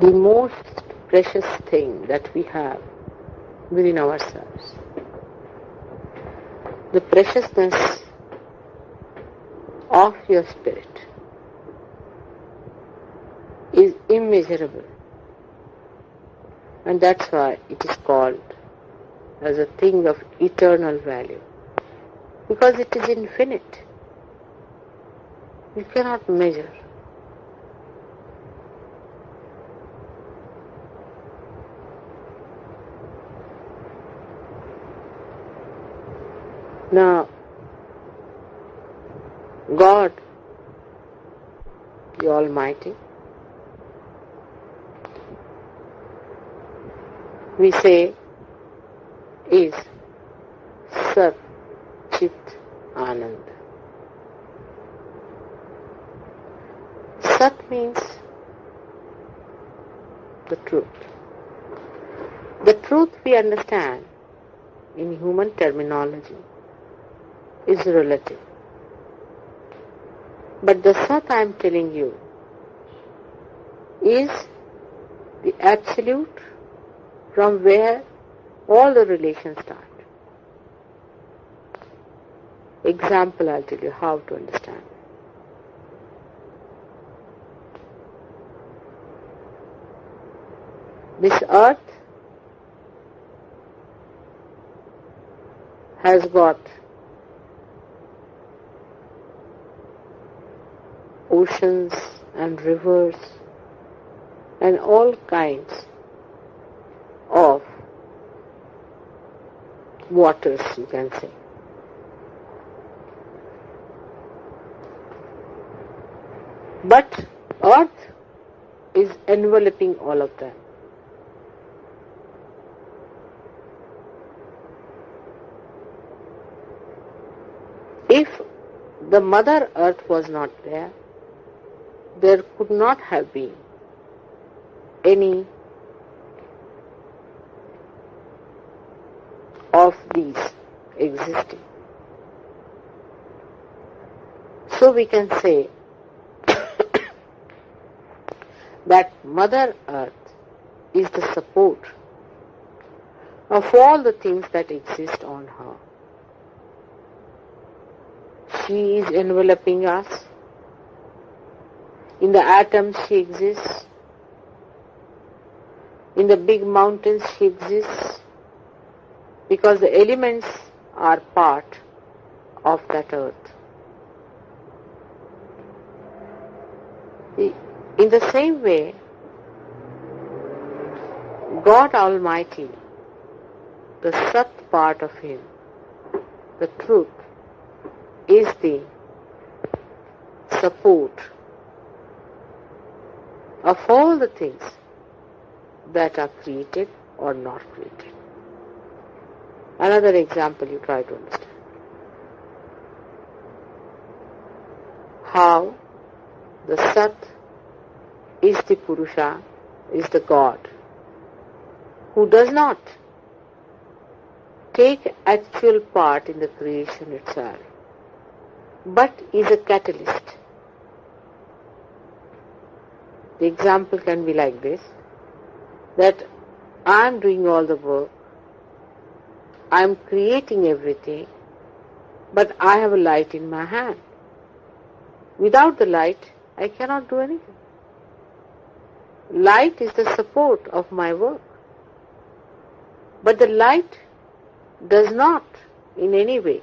the most precious thing that we have within ourselves. The preciousness of your spirit is immeasurable, and that's why it is called as a thing of eternal value, because it is infinite. You cannot measure. Now, God, the Almighty, we say, is Sat Chit Anand. Sat means the truth. The truth we understand in human terminology is relative. But the Sat I am telling you is the absolute from where all the relations start. Example, I'll tell you how to understand. This earth has got oceans and rivers and all kinds of waters, you can say. But earth is enveloping all of them. If the Mother Earth was not there, there could not have been any of these existing. So we can say that Mother Earth is the support of all the things that exist on her. She is enveloping us. In the atoms she exists. In the big mountains she exists. Because the elements are part of that earth. In the same way, God Almighty, the Sat part of Him, the truth, is the support of all the things that are created or not created. Another example you try to understand. How the Sat is the Purusha, is the God, who does not take actual part in the creation itself, but is a catalyst. The example can be like this, that I am doing all the work, I am creating everything, but I have a light in my hand. Without the light, I cannot do anything. Light is the support of my work. But the light does not in any way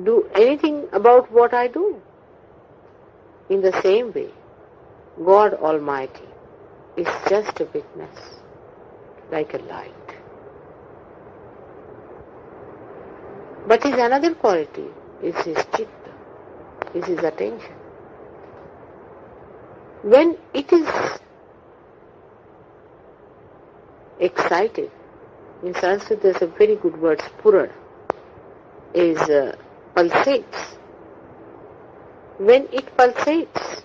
do anything about what I do. In the same way, God Almighty is just a witness, like a light. But his another quality is his chitta, is his attention. When it is excited, in Sanskrit there's a very good word, spura, is pulsates. When it pulsates,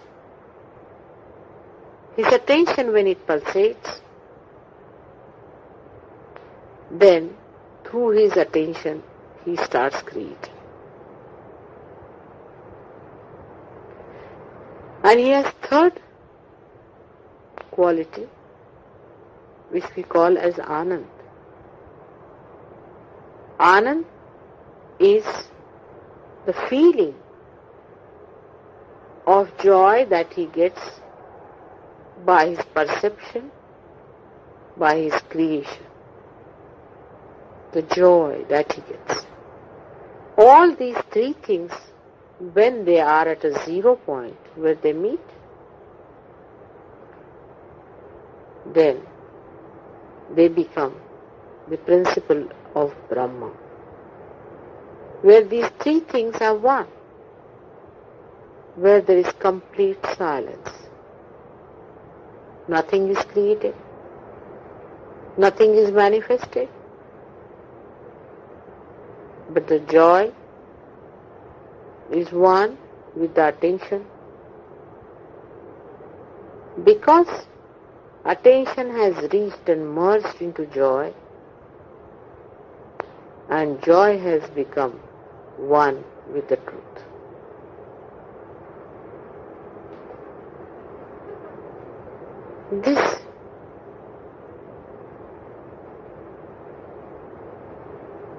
his attention when it pulsates, then through his attention he starts creating. And he has third quality which we call as Anand. Anand is the feeling of joy that he gets by his perception, by his creation. The joy that he gets. All these three things, when they are at a 0 point where they meet, then they become the principle of Brahma, where these three things are one, where there is complete silence. Nothing is created, nothing is manifested, but the joy is one with the attention. Because attention has reached and merged into joy, and joy has become one with the truth. This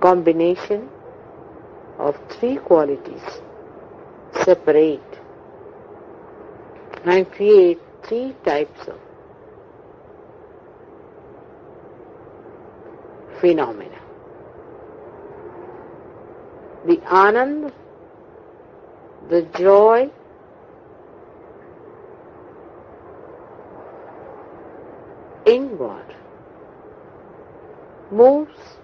combination of three qualities separate and create three types of phenomena. The Anand, the joy, in God, moves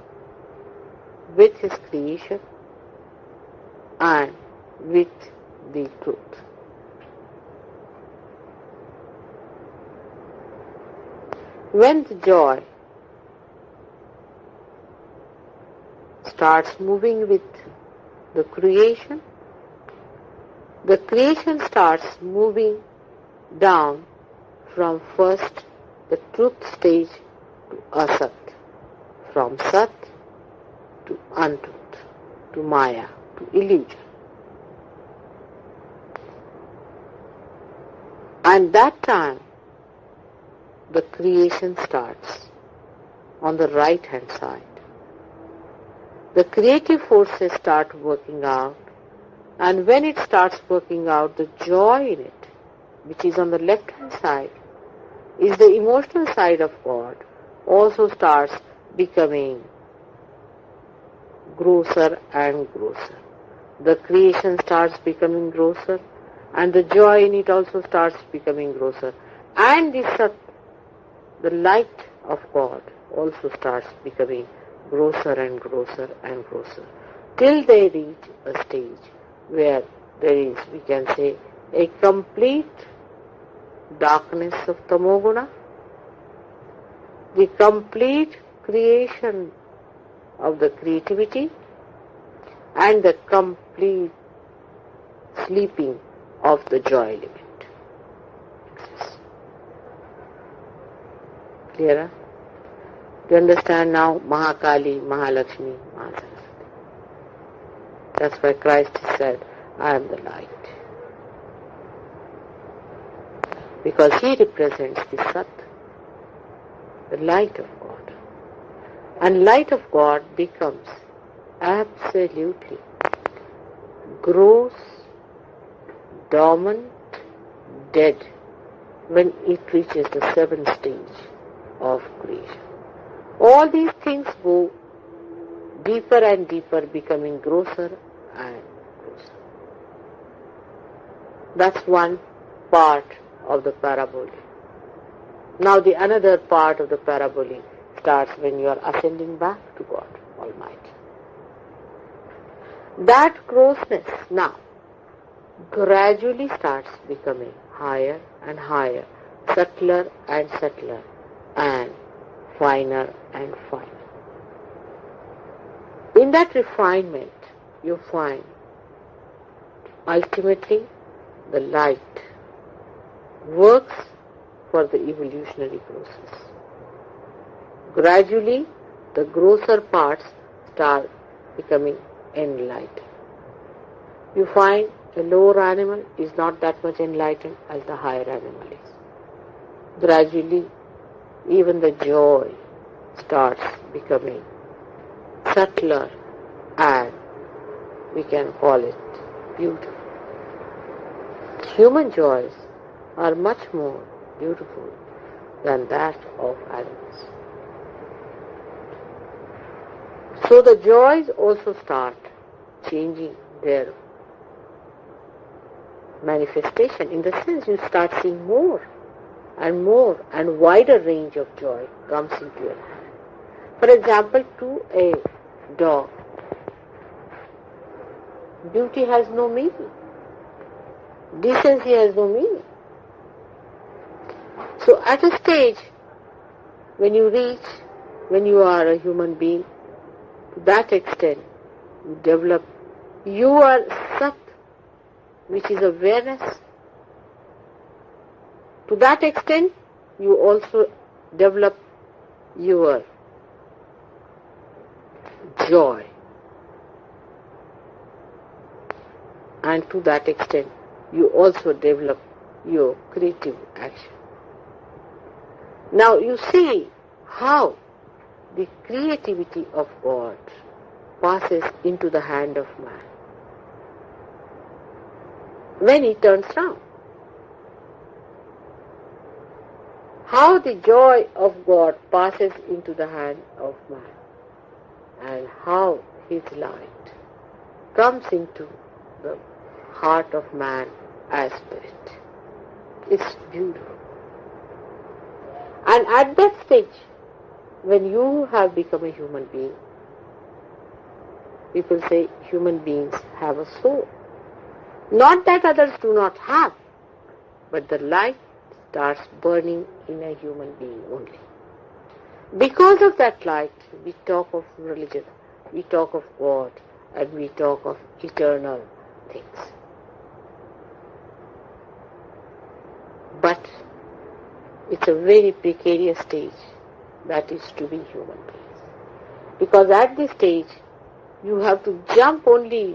with his creation and with the truth. When the joy starts moving with the creation starts moving down from first the truth stage to asat, from sat to untruth, to maya, to illusion. And that time the creation starts on the right hand side. The creative forces start working out, and when it starts working out, the joy in it, which is on the left hand side, is the emotional side of God, also starts becoming grosser and grosser. The creation starts becoming grosser, and the joy in it also starts becoming grosser. And the light of God also starts becoming grosser and grosser and grosser, till they reach a stage where there is, we can say, a complete darkness of tamoguna, the complete creation of the creativity, and the complete sleeping of the joy element. Clearer? Do you understand now Mahakali, Mahalakshmi, Mahasaraswati? That's why Christ said, I am the light. Because he represents the Sat, the light of God. And light of God becomes absolutely gross, dormant, dead when it reaches the seventh stage of creation. All these things go deeper and deeper, becoming grosser and grosser. That's one part of the parabole. Now the another part of the parabole starts when you are ascending back to God Almighty. That grossness now gradually starts becoming higher and higher, subtler and subtler, and finer and finer. In that refinement, you find ultimately the light works for the evolutionary process. Gradually, the grosser parts start becoming enlightened. You find the lower animal is not that much enlightened as the higher animal is. gradually even the joy starts becoming subtler, and we can call it beautiful. Human joys are much more beautiful than that of animals. So the joys also start changing their manifestation, in the sense you start seeing more and wider range of joy comes into your hand. For example, to a dog, beauty has no meaning. Decency has no meaning. So at a stage when you are a human being, to that extent you develop your sat, which is awareness. To that extent you also develop your joy, and to that extent you also develop your creative action. Now you see how the creativity of God passes into the hand of man when he turns round. How the joy of God passes into the hand of man, and how his light comes into the heart of man as spirit. It's beautiful. And at that stage, when you have become a human being, people say human beings have a soul. Not that others do not have, but the light starts burning in a human being only. Because of that light, we talk of religion, we talk of God, and we talk of eternal things. But it's a very precarious stage, that is to be human beings. Because at this stage, you have to jump only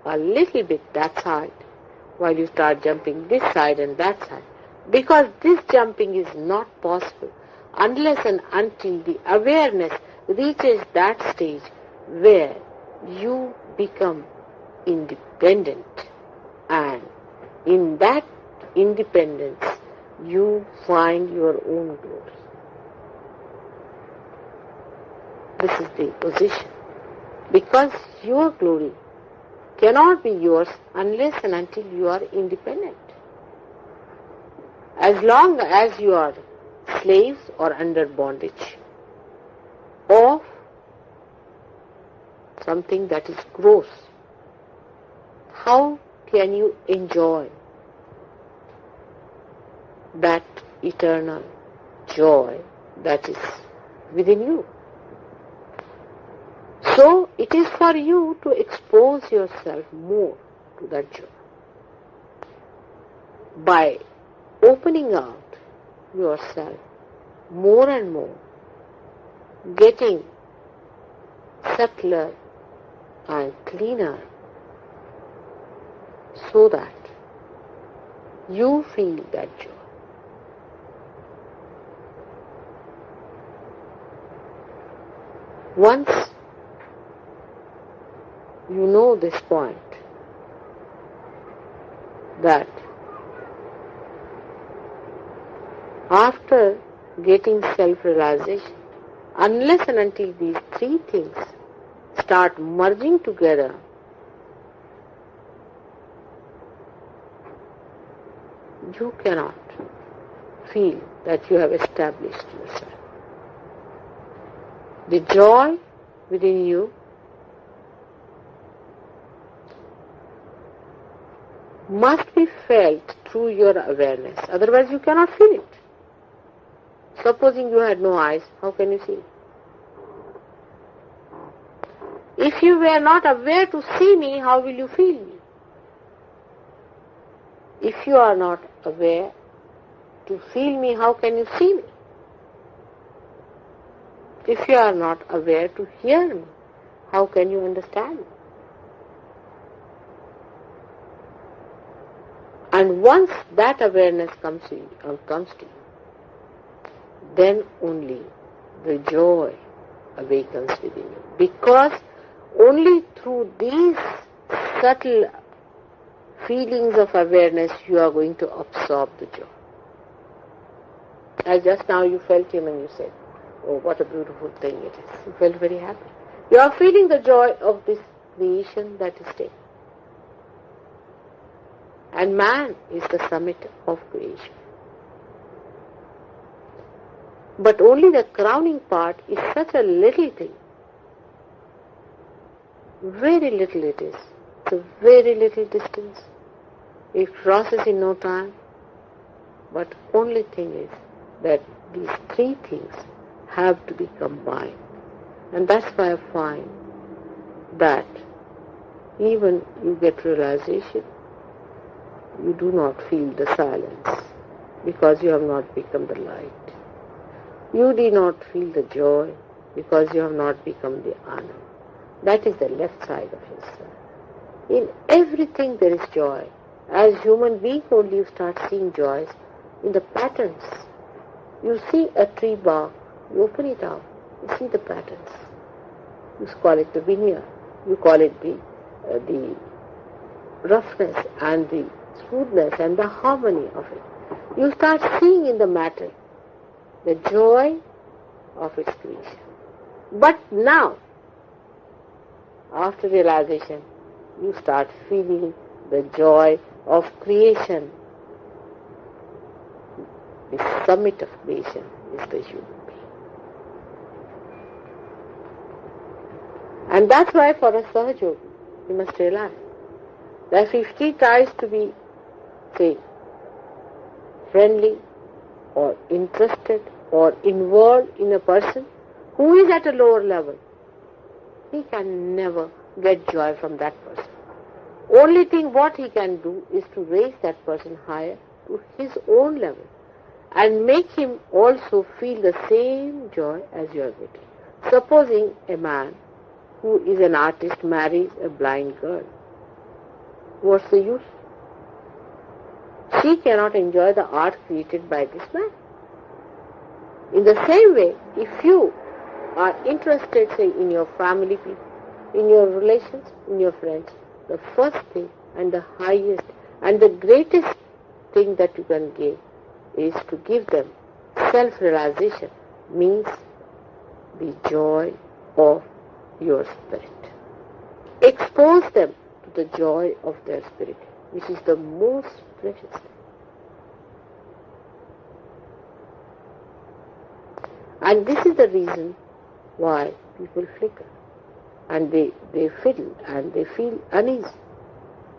a little bit that side, while you start jumping this side and that side. Because this jumping is not possible unless and until the awareness reaches that stage where you become independent, and in that independence you find your own glory. This is the position. Because your glory cannot be yours unless and until you are independent. As long as you are slaves or under bondage of something that is gross, how can you enjoy that eternal joy that is within you? So it is for you to expose yourself more to that joy by opening out yourself more and more, getting subtler and cleaner, so that you feel that joy. Once you know this point, that after getting self-realization, unless and until these three things start merging together, you cannot feel that you have established yourself. The joy within you must be felt through your awareness, otherwise you cannot feel it. Supposing you had no eyes, how can you see? If you were not aware to see me, how will you feel me? If you are not aware to feel me, how can you see me? If you are not aware to hear me, how can you understand me? And once that awareness comes to you, then only the joy awakens within you. Because only through these subtle feelings of awareness you are going to absorb the joy. As just now you felt him and you said, oh, what a beautiful thing it is. You felt very happy. You are feeling the joy of this creation that is taken. And man is the summit of creation. But only the crowning part is such a little thing. Very little it is. It's a very little distance. It crosses in no time. But only thing is that these three things have to be combined. And that's why I find that even you get realization, you do not feel the silence because you have not become the light. You do not feel the joy because you have not become the Anand. That is the left side of yourself. In everything there is joy. As human being only you start seeing joys in the patterns. You see a tree bark, you open it out, you see the patterns. You call it the veneer, you call it the roughness and the smoothness and the harmony of it. You start seeing in the matter the joy of its creation. But now, after realization, you start feeling the joy of creation. The summit of creation is the human being. And that's why for a Sahaja, you must realize that if he tries to be, say, friendly or interested or involved in a person who is at a lower level, he can never get joy from that person. Only thing what he can do is to raise that person higher to his own level and make him also feel the same joy as you are getting. Supposing a man who is an artist marries a blind girl, what's the use? She cannot enjoy the art created by this man. In the same way, if you are interested, say, in your family people, in your relations, in your friends, the first thing and the highest and the greatest thing that you can give is to give them self-realization, means the joy of your spirit. Expose them to the joy of their spirit, which is the most precious thing. And this is the reason why people flicker and they fiddle and they feel uneasy.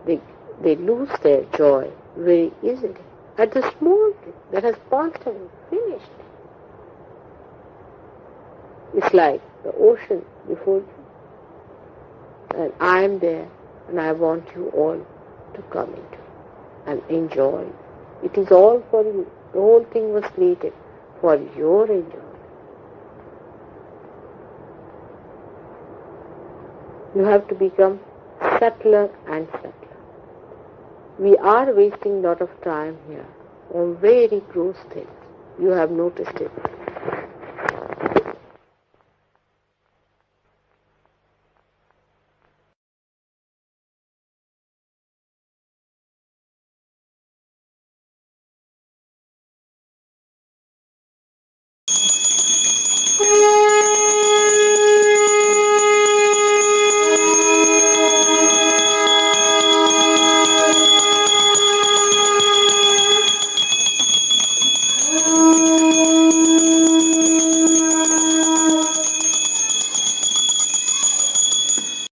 They lose their joy very easily at the small thing that has passed and finished. It's like the ocean before you, and I am there, and I want you all to come into and enjoy. It is all for you. The whole thing was created for your enjoyment. You have to become subtler and subtler. We are wasting a lot of time here on very gross things. You have noticed it.